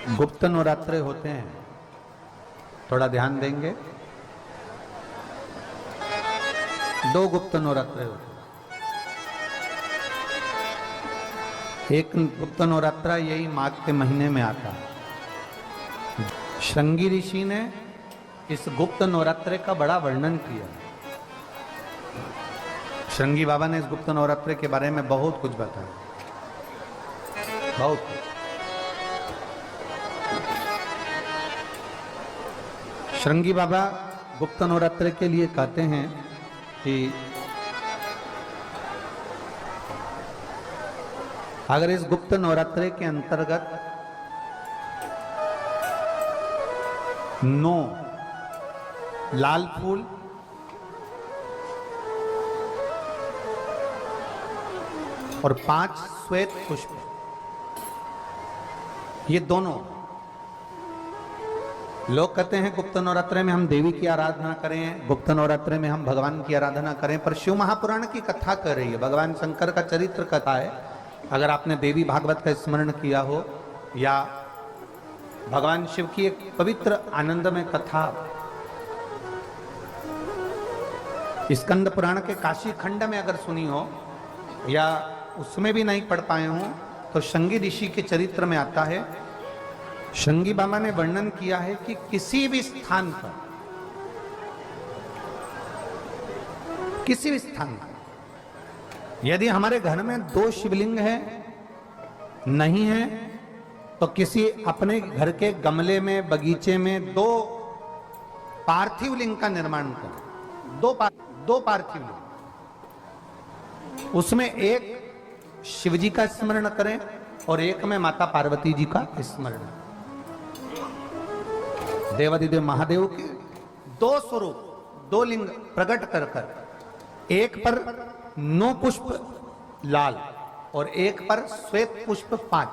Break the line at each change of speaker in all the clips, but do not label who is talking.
गुप्त नवरात्रे होते हैं, थोड़ा ध्यान देंगे। दो गुप्त नवरात्रे होते हैं। एक गुप्त नवरात्रा यही माघ के महीने में आता है। श्रृंगी ऋषि ने इस गुप्त नवरात्रे का बड़ा वर्णन किया। श्रृंगी बाबा ने इस गुप्त नवरात्रे के बारे में बहुत कुछ बताया, बहुत कुछ। श्रृंगी बाबा गुप्त नवरात्रे के लिए कहते हैं कि अगर इस गुप्त नवरात्रे के अंतर्गत 9 लाल फूल और 5 श्वेत पुष्प, ये दोनों, लोग कहते हैं गुप्त नवरात्रे में हम देवी की आराधना करें, गुप्त नवरात्रे में हम भगवान की आराधना करें, पर शिव महापुराण की कथा कर रही है, भगवान शंकर का चरित्र कथा है। अगर आपने देवी भागवत का स्मरण किया हो या भगवान शिव की एक पवित्र आनंदमय कथा स्कंद पुराण के काशी खंड में अगर सुनी हो या उसमें भी नहीं पढ़ पाए हो तो श्रृंगी ऋषि के चरित्र में आता है। श्रृंगी बाबा ने वर्णन किया है कि किसी भी स्थान पर, किसी भी स्थान पर यदि हमारे घर में 2 शिवलिंग है नहीं है तो किसी अपने घर के गमले में, बगीचे में 2 पार्थिव लिंग का निर्माण करें। 2 पार्थिव लिंग, उसमें एक शिवजी का स्मरण करें और एक में माता पार्वती जी का स्मरण। देवादिदेव महादेव के 2 स्वरूप, 2 लिंग प्रकट कर कर, एक पर 9 पुष्प लाल और एक पर श्वेत पुष्प 5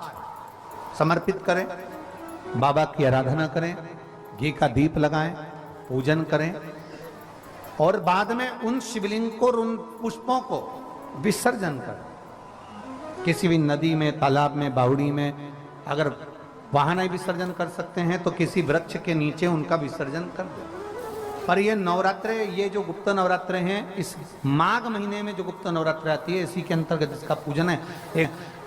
समर्पित करें, बाबा की आराधना करें, घी का दीप लगाएं, पूजन करें और बाद में उन शिवलिंग को, उन पुष्पों को विसर्जन करें। किसी भी नदी में, तालाब में, बावड़ी में, अगर वहां नहीं विसर्जन कर सकते हैं तो किसी वृक्ष के नीचे उनका विसर्जन कर दो। पर ये नवरात्रे, ये जो गुप्त नवरात्रे हैं, इस माघ महीने में जो गुप्त नवरात्रे आती है, इसी के अंतर्गत इसका पूजन है।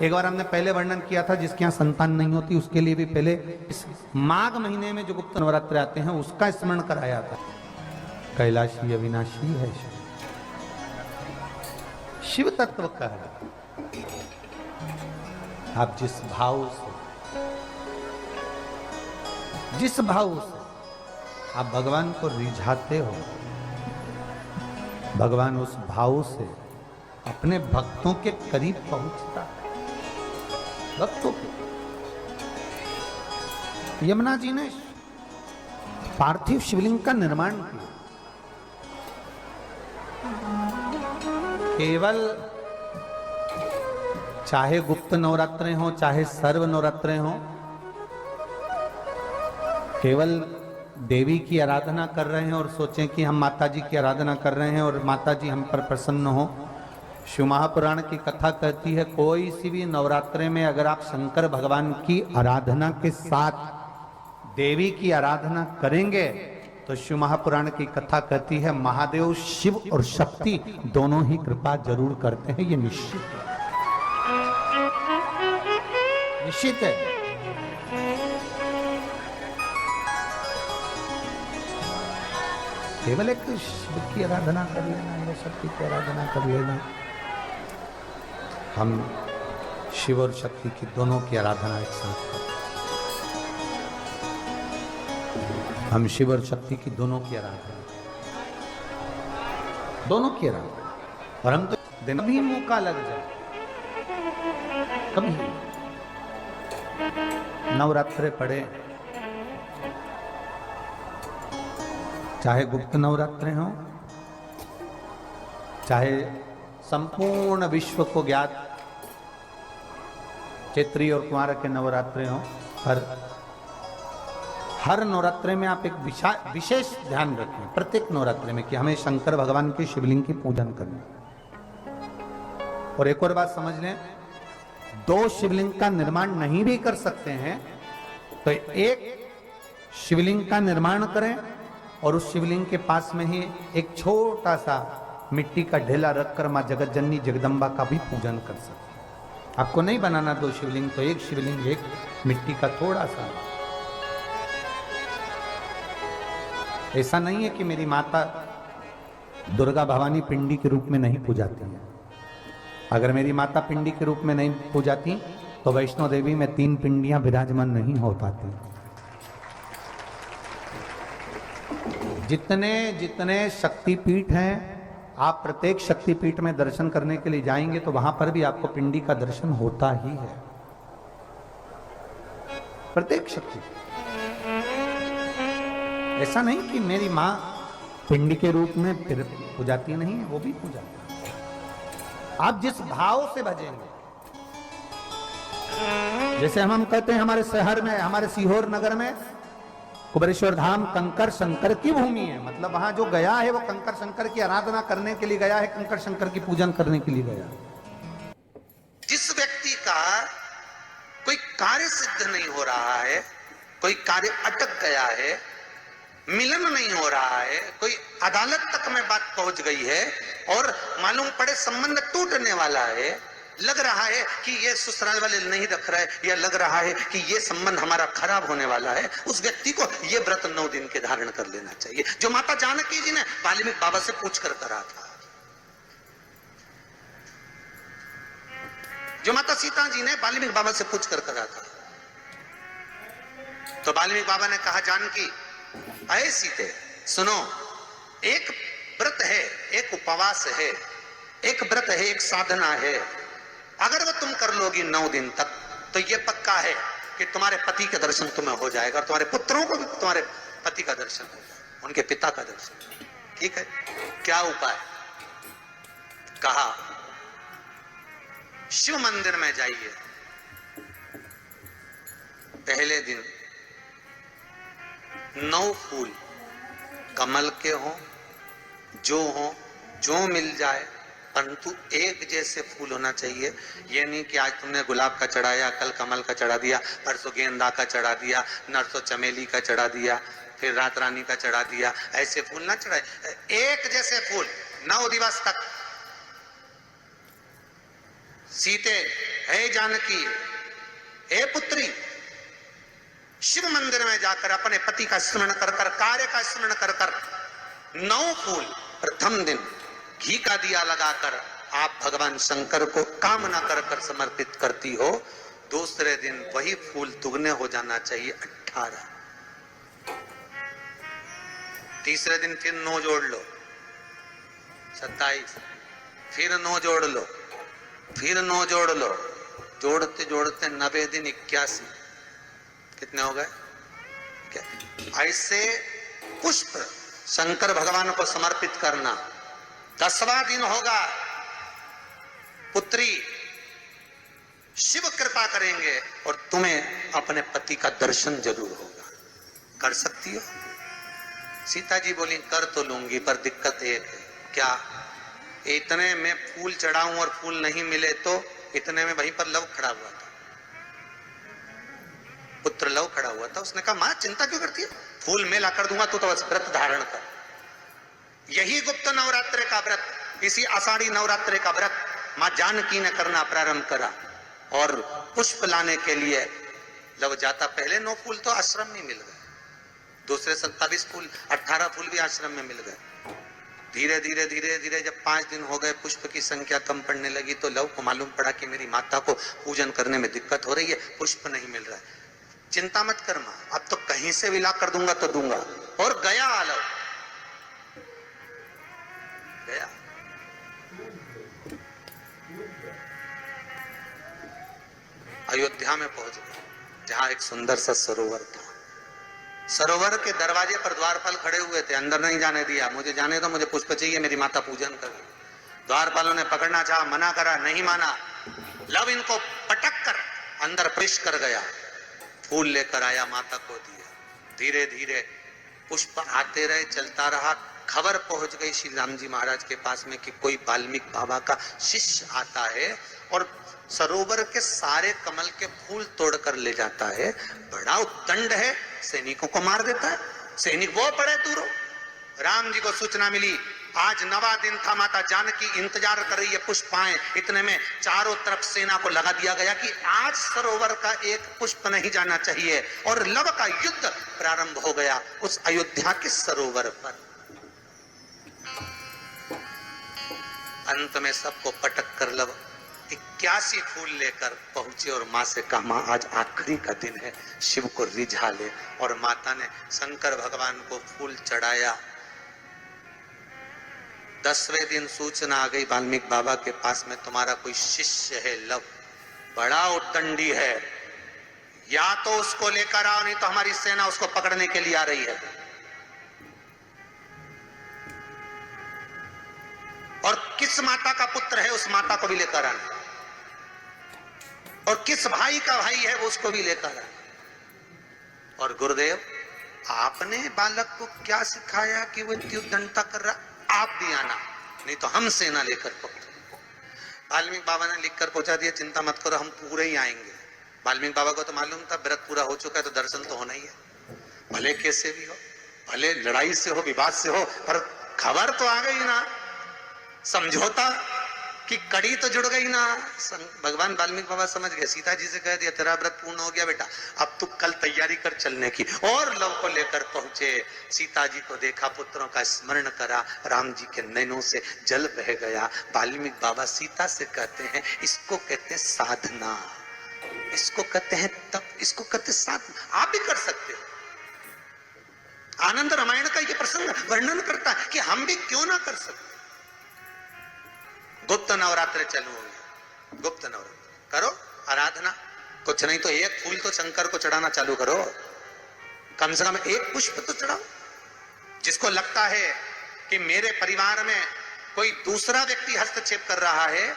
एक बार हमने पहले वर्णन किया था, जिसके यहाँ संतान नहीं होती उसके लिए भी पहले इस माघ महीने में जो गुप्त नवरात्रे आते हैं उसका स्मरण कराया था। कैलाशी अविनाशी है शिव तत्व का है। आप जिस भाव से आप भगवान को रिझाते हो, भगवान उस भाव से अपने भक्तों के करीब पहुंचता है। भक्तों के यमुना जी ने पार्थिव शिवलिंग का निर्माण किया। केवल चाहे गुप्त नवरात्रे हो चाहे सर्व नवरात्रे हो, केवल देवी की आराधना कर रहे हैं और सोचें कि हम माता जी की आराधना कर रहे हैं और माता जी हम पर प्रसन्न हो। शिव महापुराण की कथा कहती है, कोई सी भी नवरात्रे में अगर आप शंकर भगवान की आराधना के साथ देवी की आराधना करेंगे तो शिव महापुराण की कथा कहती है महादेव शिव और शक्ति दोनों ही कृपा जरूर करते हैं। ये निश्चित है, निश्चित है। केवल एक शिव की आराधना कर लेना या शक्ति की आराधना कर लेना, हम शिव और शक्ति की दोनों की आराधना एक साथ करते, हम शिव और शक्ति की दोनों की आराधना, दोनों की आराधना। और हम तो दिन भी मौका लग जाए, कभी नवरात्रे पड़े, चाहे गुप्त नवरात्रे हो चाहे संपूर्ण विश्व को ज्ञात चैत्री और कुंवार के नवरात्रे हो, हर नवरात्रे में आप एक विशेष ध्यान रखें प्रत्येक नवरात्रे में कि हमें शंकर भगवान के शिवलिंग की पूजन करना। और एक और बात समझ लें, 2 शिवलिंग का निर्माण नहीं भी कर सकते हैं तो एक शिवलिंग का निर्माण करें और उस शिवलिंग के पास में ही एक छोटा सा मिट्टी का ढेला रखकर मां जगत जननी जगदम्बा का भी पूजन कर सकते। आपको नहीं बनाना 2 शिवलिंग, तो एक शिवलिंग, एक मिट्टी का थोड़ा सा। ऐसा नहीं है कि मेरी माता दुर्गा भवानी पिंडी के रूप में नहीं पूजाती है। अगर मेरी माता पिंडी के रूप में नहीं पूजाती तो वैष्णो देवी में 3 पिंडियां विराजमान नहीं हो पाती। जितने जितने शक्तिपीठ हैं, आप प्रत्येक शक्तिपीठ में दर्शन करने के लिए जाएंगे तो वहां पर भी आपको पिंडी का दर्शन होता ही है, प्रत्येक शक्ति। ऐसा नहीं कि मेरी मां पिंडी के रूप में पूजाती नहीं है, वो भी पूजाती है। आप जिस भाव से भजेंगे, जैसे हम कहते हैं हमारे शहर में, हमारे सीहोर नगर में कुबेरेश्वर धाम कंकर शंकर की भूमि है। मतलब वहां जो गया है वो कंकर शंकर की आराधना करने के लिए गया है, कंकर शंकर की पूजन करने के लिए गया है।
जिस व्यक्ति का कोई कार्य सिद्ध नहीं हो रहा है, कोई कार्य अटक गया है, मिलन नहीं हो रहा है, कोई अदालत तक में बात पहुंच गई है और मालूम पड़े संबंध टूटने वाला है, लग रहा है कि ये ससुराल वाले नहीं रख रहा है, या लग रहा है कि ये संबंध हमारा खराब होने वाला है, उस व्यक्ति को ये व्रत 9 दिन के धारण कर लेना चाहिए, जो माता जानकी जी ने वाल्मीकि बाबा से पूछ कर करा था, जो माता सीता जी ने वाल्मीकि बाबा से पूछ कर करा था। तो वाल्मीकि बाबा ने कहा, जानकी अये सीते सुनो, एक व्रत है, एक उपवास है, एक व्रत है, एक साधना है, अगर वो तुम कर लोगी 9 दिन तक तो ये पक्का है कि तुम्हारे पति के दर्शन तुम्हें हो जाएगा और तुम्हारे पुत्रों को भी तुम्हारे पति का दर्शन हो जाएगा, उनके पिता का दर्शन। ठीक है, क्या उपाय? कहा शिव मंदिर में जाइए, पहले दिन 9 फूल कमल के हों, जो मिल जाए, परंतु एक जैसे फूल होना चाहिए। ये नहीं कि आज तुमने गुलाब का चढ़ाया, कल कमल का चढ़ा दिया, परसों गेंदा का चढ़ा दिया, नरसों चमेली का चढ़ा दिया, फिर रात रानी का चढ़ा दिया, ऐसे फूल ना चढ़ाए। एक जैसे फूल 9 दिवस तक। सीते हे जानकी, हे पुत्री, शिव मंदिर में जाकर अपने पति का स्मरण कर कर, कार्य का स्मरण कर कर 9 फूल प्रथम दिन घी का दिया लगाकर आप भगवान शंकर को कामना कर कर समर्पित करती हो। दूसरे दिन वही फूल दुगने हो जाना चाहिए 18। तीसरे दिन फिर 9 जोड़ लो 27, फिर 9 जोड़ लो, फिर 9 जोड़ लो, जोड़ते जोड़ते 90 दिन 81। कितने हो गए? ऐसे पुष्प शंकर भगवान को समर्पित करना। 10वां दिन होगा, पुत्री शिव कृपा करेंगे और तुम्हें अपने पति का दर्शन जरूर होगा। कर सकती हो? सीता जी बोली, कर तो लूंगी, पर दिक्कत एक है। क्या? इतने में फूल चढ़ाऊं और फूल नहीं मिले तो? इतने में वहीं पर लव खड़ा हुआ था, पुत्र लव खड़ा हुआ था। उसने कहा, मां चिंता क्यों करती है, फूल मैं ला कर दूंगा, तो बस व्रत धारण कर। यही गुप्त नवरात्रि का व्रत, इसी आषाढ़ी नवरात्रि का व्रत मां जानकी ने करना प्रारंभ करा। और पुष्प लाने के लिए लव जाता। पहले 9 फूल तो आश्रम में मिल गए, दूसरे 27 फूल, 18 फूल भी आश्रम में मिल गए। धीरे धीरे धीरे धीरे जब 5 दिन हो गए, पुष्प की संख्या कम पड़ने लगी, तो लव को मालूम पड़ा कि मेरी माता को पूजन करने में दिक्कत हो रही है, पुष्प नहीं मिल रहा है। चिंता मत कर मां, अब तो कहीं से भी ला कर दूंगा तो दूंगा। और गया आलव, गया। अयोध्या में पहुंच गए, जहां एक सुंदर सा सरोवर था। सरोवर के दरवाजे पर द्वारपाल खड़े हुए थे, अंदर नहीं जाने दिया। मुझे जाने दो, मुझे पुष्प चाहिए, मेरी माता पूजन कर। द्वारपालों ने पकड़ना चाहा, मना करा, नहीं माना। लव इनको पटक कर अंदर प्रवेश कर गया, फूल लेकर आया, माता को दिया। धीरे धीरे पुष्प आते रहे, चलता रहा। खबर पहुंच गई श्री राम जी महाराज के पास में कि कोई वाल्मीकि बाबा का शिष्य आता है और सरोवर के सारे कमल के फूल तोड़कर ले जाता है। बड़ा उद्दंड है, सैनिकों को मार देता है। सैनिक वो पड़े दूर। राम जी को सूचना मिली, आज 9वां दिन था, माता जानकी इंतजार कर रही है पुष्प आए। इतने में चारों तरफ सेना को लगा दिया गया कि आज सरोवर का एक पुष्प नहीं जाना चाहिए, और लव का युद्ध प्रारंभ हो गया उस अयोध्या के सरोवर पर। अंत में सबको पटक कर लव 81 फूल लेकर पहुंचे और मां से कहा, मां आज आखिरी का दिन है, शिव को रिझा ले। और माता ने शंकर भगवान को फूल चढ़ाया। 10वें दिन सूचना आ गई वाल्मीकि बाबा के पास में, तुम्हारा कोई शिष्य है लव, बड़ा उद्दंडी है, या तो उसको लेकर आओ नहीं तो हमारी सेना उसको पकड़ने के लिए आ रही है। और किस माता का पुत्र है उस माता को भी लेकर आना, और किस भाई का भाई है वो उसको भी लेकर आना। और गुरुदेव आपने बालक को क्या सिखाया कि वो इतनी उद्दंडता कर रहा, आप भी आना नहीं तो हम सेना लेकर पहुंचे। वाल्मीकि बाबा ने लिखकर पहुंचा दिया, चिंता मत करो हम पूरे ही आएंगे। वाल्मीकि बाबा को तो मालूम था व्रत पूरा हो चुका है तो दर्शन तो होना ही है, भले कैसे भी हो, भले लड़ाई से हो विवाद से हो, पर खबर तो आ गई ना, समझौता की कड़ी तो जुड़ गई ना। भगवान वाल्मीकि बाबा समझ गए, सीता जी से कह दिया तेरा व्रत पूर्ण हो गया बेटा, अब तू कल तैयारी कर चलने की। और लव को लेकर पहुंचे, सीता जी को देखा, पुत्रों का स्मरण करा, राम जी के नैनों से जल बह गया। वाल्मीकि बाबा सीता से कहते हैं, इसको कहते हैं साधना, इसको कहते हैं तप, इसको कहते हैं साधना। आप भी कर सकते हो। आनंद रामायण का ये प्रसंग वर्णन करता है कि हम भी क्यों ना कर सकते। गुप्त नवरात्र चालू हो गया, गुप्त नवरात्र करो, आराधना, कुछ नहीं तो एक फूल तो शंकर को चढ़ाना चालू करो, कम से कम एक पुष्प तो चढ़ाओ। जिसको लगता है कि मेरे परिवार में कोई दूसरा व्यक्ति हस्तक्षेप कर रहा है,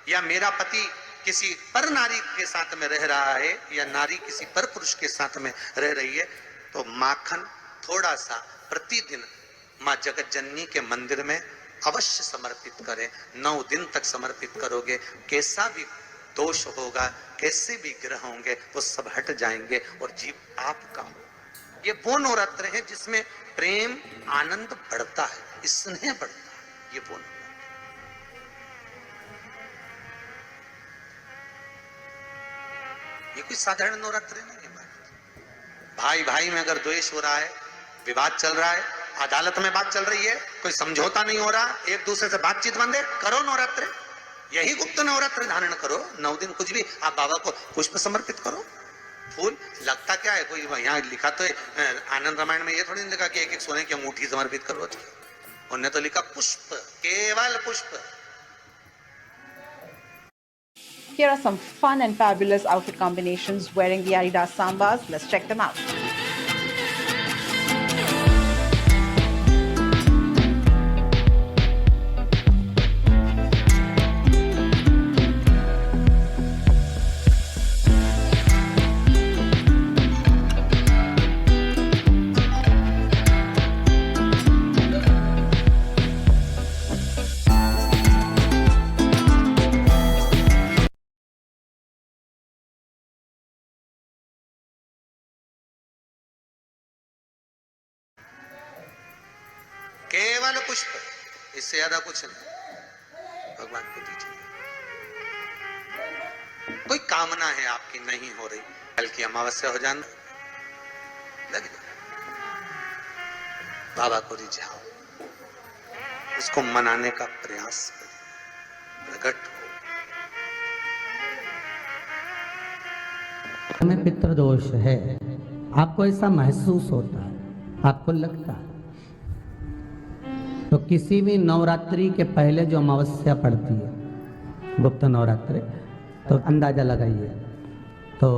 या मेरा पति किसी पर नारी के साथ में रह रहा है, या नारी किसी पर पुरुष के साथ में रह रही है, तो माखन थोड़ा सा प्रतिदिन मां जगत जननी के मंदिर में अवश्य समर्पित करें। 9 दिन तक समर्पित करोगे, कैसा भी दोष होगा, कैसे भी ग्रह होंगे, वो सब हट जाएंगे और जीव आपका हो। ये वो नवरात्र है जिसमें प्रेम आनंद बढ़ता है, स्नेह बढ़ता है। ये वो नवरात्र, ये कोई साधारण नवरात्र नहीं है। भाई भाई में अगर द्वेष हो रहा है, विवाद चल रहा है, अदालत में बात चल रही है, कोई समझौता नहीं हो रहा, एक दूसरे से बातचीत बंद है, करो नवरात्र, यही गुप्त नवरात्र धारण करो। 9 दिन कुछ भी, आप बाबा को पुष्प समर्पित करो, फूल। लगता क्या है, कोई यहाँ लिखा तो है आनंद रामायण में, ये थोड़ी नहीं लिखा कि एक सोने की अंगूठी समर्पित करो, उन्होंने तो लिखा पुष्प, केवल पुष्प।
Here are some fun and fabulous outfit combinations wearing the Adidas Sambas. Let's check them out.
केवल पुष्प, इससे ज्यादा कुछ नहीं भगवान को दीजिए। कोई कामना है आपकी नहीं हो रही, कल की अमावस्या हो जाना, लग जाओ, बाबा को रिझाओ, उसको मनाने का प्रयास करो, प्रकट हो।
में पितृदोष है, आपको ऐसा महसूस होता है, आपको लगता है, तो किसी भी नवरात्रि के पहले जो अमावस्या पड़ती है, गुप्त नवरात्रि, तो अंदाजा लगाइए। तो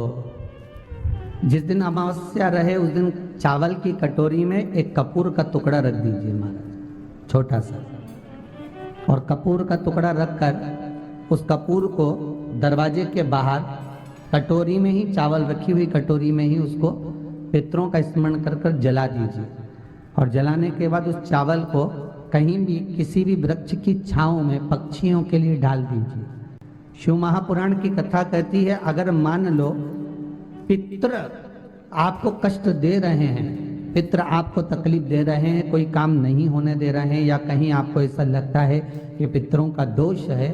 जिस दिन अमावस्या रहे उस दिन चावल की कटोरी में एक कपूर का टुकड़ा रख दीजिए महाराज, छोटा सा, और कपूर का टुकड़ा रखकर उस कपूर को दरवाजे के बाहर कटोरी में ही, चावल रखी हुई कटोरी में ही उसको पितरों का स्मरण कर कर जला दीजिए। और जलाने के बाद उस चावल को कहीं भी किसी भी वृक्ष की छांव में पक्षियों के लिए डाल दीजिए। शिव महापुराण की कथा कहती है, अगर मान लो पितृ आपको कष्ट दे रहे हैं, पितृ आपको तकलीफ दे रहे हैं, कोई काम नहीं होने दे रहे हैं, या कहीं आपको ऐसा लगता है कि पितरों का दोष है,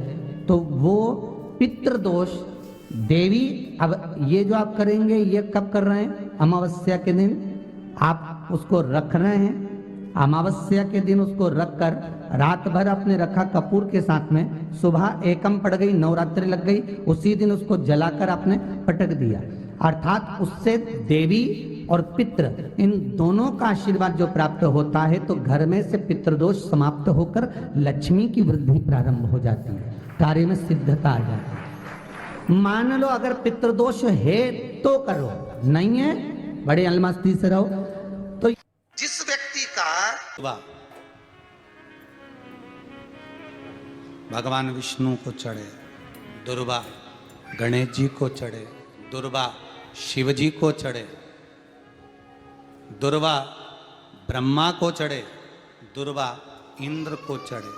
तो वो पितृ दोष देवी, अब ये जो आप करेंगे ये कब कर रहे हैं? अमावस्या के दिन आप उसको रख रहे हैं। अमावस्या के दिन उसको रखकर रात भर आपने रखा कपूर के साथ में, सुबह एकम पड़ गई, नवरात्रि लग गई, उसी दिन उसको जलाकर आपने पटक दिया। अर्थात उससे देवी और पितृ इन दोनों का आशीर्वाद जो प्राप्त होता है, तो घर में से पितृदोष समाप्त होकर लक्ष्मी की वृद्धि प्रारंभ हो जाती है, कार्य में सिद्धता आ जाती है। मान लो अगर पितृदोष है तो करो, नहीं है बड़े अलमस्ती से रहो। तो
जिस व्यक्ति का
वाह भगवान विष्णु को चढ़े, दुर्वा गणेश जी को चढ़े, दुर्वा शिव जी को चढ़े, दुर्वा ब्रह्मा को चढ़े, दुर्वा इंद्र को चढ़े,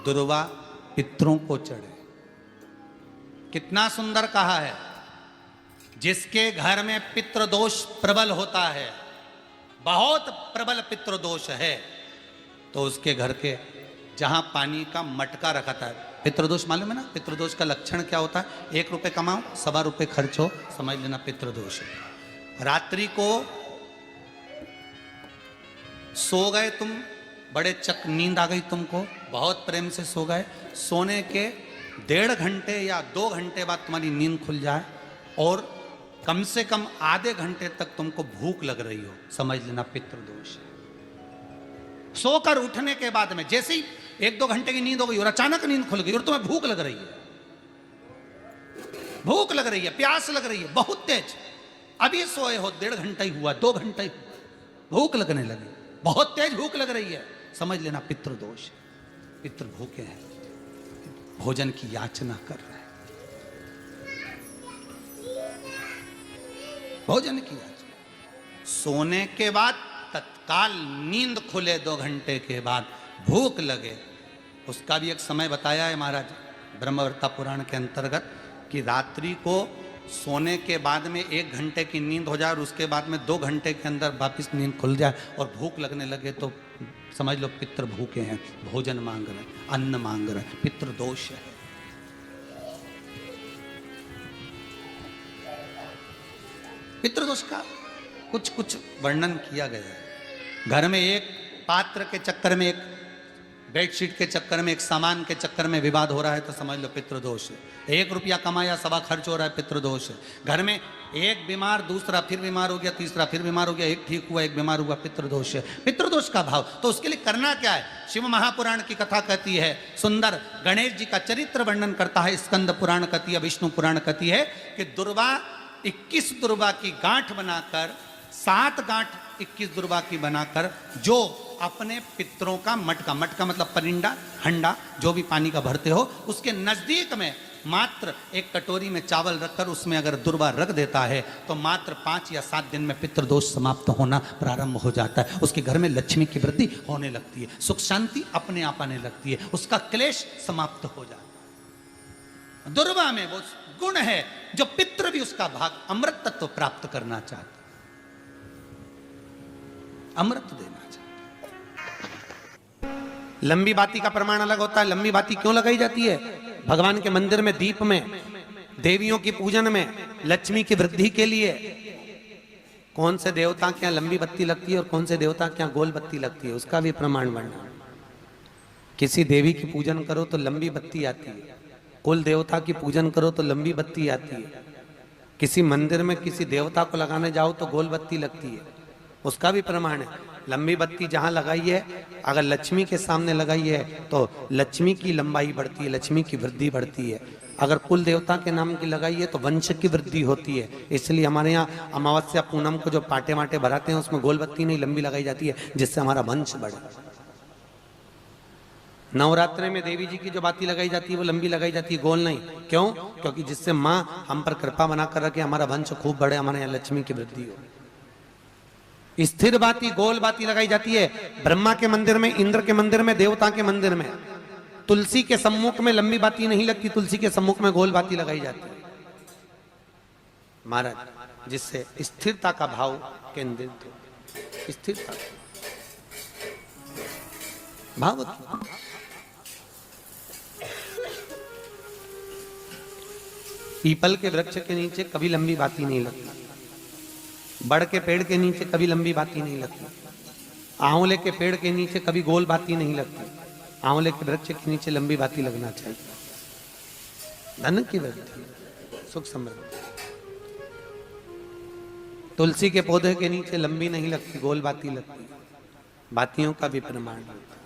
दुर्वा पितरों को चढ़े। कितना सुंदर कहा है। जिसके घर में पितृदोष प्रबल होता है, बहुत प्रबल पितृदोष है, तो उसके घर के जहां पानी का मटका रखा था, पितृदोष मालूम है ना? पितृदोष का लक्षण क्या होता है? 1 रुपए कमाओ, 1.25 रुपए खर्च हो, समझ लेना पितृदोष है। रात्रि को सो गए तुम, बड़े चक नींद आ गई तुमको, बहुत प्रेम से सो गए, सोने के 1.5 घंटे या 2 घंटे बाद तुम्हारी नींद खुल जाए और कम से कम आधे घंटे तक तुमको भूख लग रही हो, समझ लेना पितृदोष है। सोकर उठने के बाद में जैसे ही 1-2 घंटे की नींद हो गई और अचानक नींद खुल गई और तुम्हें भूख लग रही है, भूख लग रही है, प्यास लग रही है बहुत तेज, अभी सोए हो, 1.5 घंटा ही हुआ, 2 घंटा ही हुआ, भूख लगने लगी, बहुत तेज भूख लग रही है, समझ लेना पितृदोष है। पितृ भूखे हैं, भोजन की याचना कर रहे हैं, भोजन की याचना। सोने के बाद तत्काल नींद खुले 2 घंटे के बाद भूख लगे, उसका भी एक समय बताया है महाराज ब्रह्मवर्ता पुराण के अंतर्गत कि रात्रि को सोने के बाद में 1 घंटे की नींद हो जाए और उसके बाद में 2 घंटे के अंदर वापिस नींद खुल जाए और भूख लगने लगे, तो समझ लो पितृ भूखे हैं, भोजन मांग रहे हैं, अन्न मांग रहे हैं, पितृदोष है। पितृदोष का कुछ कुछ वर्णन किया गया है। घर में एक पात्र के चक्कर में, एक बेडशीट के चक्कर में, एक सामान के चक्कर में विवाद हो रहा है, तो समझ लो पितृदोष है। 1 रुपया कमाया, 1.25 खर्च हो रहा है, पितृदोष है। घर में एक बीमार, दूसरा फिर बीमार हो गया, तीसरा फिर बीमार हो गया, एक ठीक हुआ, एक बीमार हुआ, पितृदोष है। पितृदोष का भाव, तो उसके लिए करना क्या है? शिव महापुराण की कथा कहती है, सुंदर गणेश जी का चरित्र वर्णन करता है, स्कंद पुराण कहती है, विष्णु पुराण कहती है कि दुर्वा 21 दुर्वा की गांठ बनाकर, 7 गांठ 21 दुर्वा की बनाकर, जो अपने पितरों का मटका, मटका मतलब परिंदा, हंडा, जो भी पानी का भरते हो, उसके नजदीक में मात्र एक कटोरी में चावल रखकर उसमें अगर दुर्वा रख देता है, तो मात्र 5 या 7 दिन में पितृदोष समाप्त होना प्रारंभ हो जाता है। उसके घर में लक्ष्मी की वृद्धि होने लगती है, सुख शांति अपने आप आने लगती है, उसका क्लेश समाप्त हो जाता है। दुर्वा में वो गुण है जो पितृ भी उसका भाग अमृत तत्व प्राप्त करना चाहते, अमृत देना चाहते। लंबी बाती का प्रमाण अलग होता है। लंबी बाती क्यों लगाई जाती है? भगवान के मंदिर में, दीप में, देवियों की पूजन में, लक्ष्मी की वृद्धि के लिए। कौन से देवता के यहाँ लंबी बत्ती लगती है और कौन से देवता के यहाँ गोल बत्ती लगती है, उसका भी प्रमाण वर्णन। किसी देवी की पूजन करो तो लंबी बत्ती आती है, कुल देवता की पूजन करो तो लंबी बत्ती आती है, किसी मंदिर में किसी देवता को लगाने जाओ तो गोल बत्ती लगती है, उसका भी प्रमाण है। लंबी बत्ती जहां लगाई है, अगर लक्ष्मी के सामने लगाई है तो लक्ष्मी की लंबाई बढ़ती है, लक्ष्मी की वृद्धि बढ़ती है। अगर कुल देवता के नाम की लगाई है तो वंश की वृद्धि होती है। इसलिए हमारे यहाँ अमावस्या पूनम को जो पाटे माटे भराते हैं उसमें गोल बत्ती नहीं लंबी लगाई जाती है, जिससे हमारा वंश बढ़े। नवरात्रि में देवी जी की जो बाती लगाई जाती है वो लंबी लगाई जाती है, गोल नहीं। क्यों? क्योंकि जिससे माँ हम पर कृपा बना कर रखे, हमारा वंश खूब बढ़े, हमारे यहाँ लक्ष्मी की वृद्धि हो। स्थिर बाती गोल बाती लगाई जाती है ब्रह्मा के मंदिर में, इंद्र के मंदिर में, देवता के मंदिर में। तुलसी के सम्मुख में लंबी बाती नहीं लगती, तुलसी के सम्मुख में गोल बाती लगाई जाती है महाराज, जिससे स्थिरता का भाव केंद्रित हो। स्थिरता भाव पीपल के वृक्ष के नीचे कभी लंबी बाती नहीं लगती, बड़ के पेड़ के नीचे कभी लंबी बाती नहीं लगती, आंवले के पेड़ के नीचे कभी गोल बाती नहीं लगती, आंवले के वृक्ष के नीचे लंबी बाती लगना चाहिए। धन की वृद्धि, सुख समृद्धि। तुलसी के पौधे के नीचे लंबी नहीं लगती, गोल बाती लगती। बातियों का भी प्रमाण होता है।